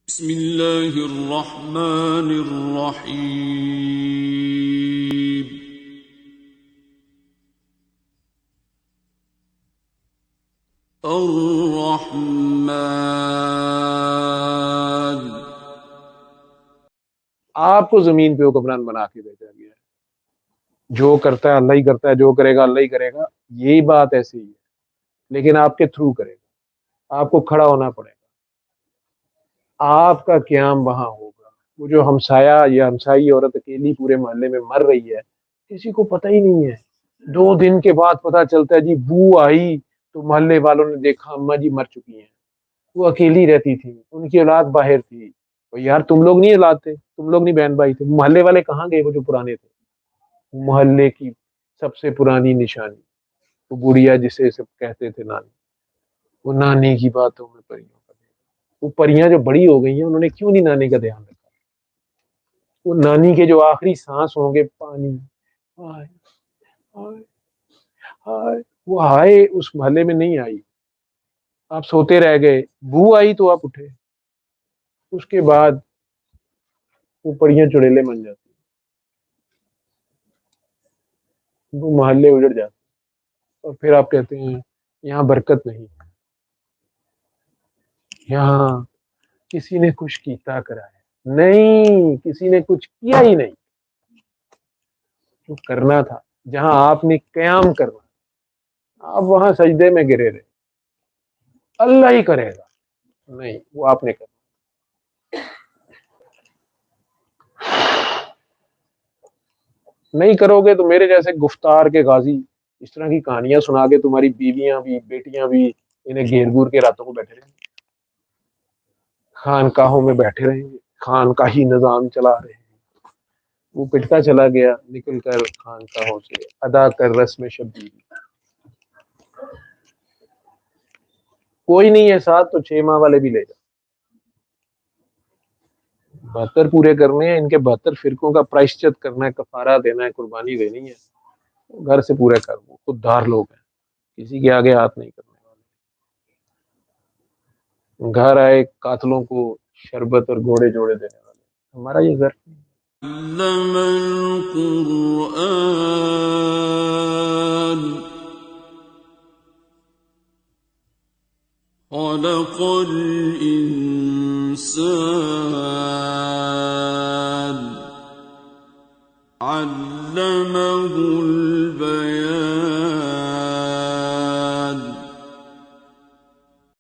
بسم اللہ الرحمن الرحیم الرحمن۔ آپ کو زمین پہ حکمران بنا کے بھیجا گیا ہے، جو کرتا ہے اللہ ہی کرتا ہے، جو کرے گا اللہ ہی کرے گا، یہی بات ایسی ہی ہے، لیکن آپ کے تھرو کرے گا، آپ کو کھڑا ہونا پڑے گا، آپ کا قیام وہاں ہوگا۔ وہ جو ہمسایہ یا ہمسائی عورت اکیلی پورے محلے میں مر رہی ہے، کسی کو پتہ ہی نہیں ہے، 2 دن کے بعد پتہ چلتا ہے جی بو آئی تو محلے والوں نے دیکھا اماں جی مر چکی ہیں، وہ اکیلی رہتی تھی، ان کی اولاد باہر تھی۔ تو یار تم لوگ نہیں اولاد تھے، تم لوگ نہیں بہن بھائی تھے، محلے والے کہاں گئے وہ جو پرانے تھے؟ محلے کی سب سے پرانی نشانی وہ بڑھیا جسے سب کہتے تھے نانی، وہ نانی کی باتوں میں پریوں کا دھیان۔ وہ پریاں جو بڑی ہو گئی ہیں انہوں نے کیوں نہیں نانی کا دھیان رکھا؟ وہ نانی کے جو آخری سانس ہوں گے، پانی ہائے ہائے ہائے، وہ ہائے اس محلے میں نہیں آئی، آپ سوتے رہ گئے، بو آئی تو آپ اٹھے، اس کے بعد وہ پریاں چڑیلے بن جاتی، وہ محلے اجڑ جاتے، اور پھر آپ کہتے ہیں یہاں برکت نہیں، یہاں کسی نے کچھ کیتا کرا ہے۔ نہیں، کسی نے کچھ کیا ہی نہیں، جو کرنا تھا جہاں آپ نے قیام کرنا، آپ وہاں سجدے میں گرے رہے، اللہ ہی کرے گا، نہیں وہ آپ نے کرنا۔ نہیں کرو گے تو میرے جیسے گفتار کے غازی اس طرح کی کہانیاں سنا کے تمہاری بیویاں بھی بیٹیاں بھی انہیں گھیر گور کے راتوں کو بیٹھے رہیں گے، خانقاہوں میں بیٹھے رہیں گے، خانقاہی نظام چلا رہے ہیں۔ وہ پٹتا چلا گیا نکل کر خانقاہوں سے، ادا کر رسم شبیر، کوئی نہیں ہے ساتھ تو 6 ماہ والے بھی لے جا، 72 پورے کرنے ہیں، ان کے 72 فرقوں کا پرائشچت کرنا ہے، کفارہ دینا ہے، قربانی دینی ہے، گھر سے پورے کر، وہ خوددار لوگ ہیں، کسی کے آگے ہاتھ نہیں کرنے والے، گھر آئے قاتلوں کو شربت اور گھوڑے جوڑے دینے والے، ہمارا یہ گھر نہیں۔ علم القرآن خلق الإنسان علمه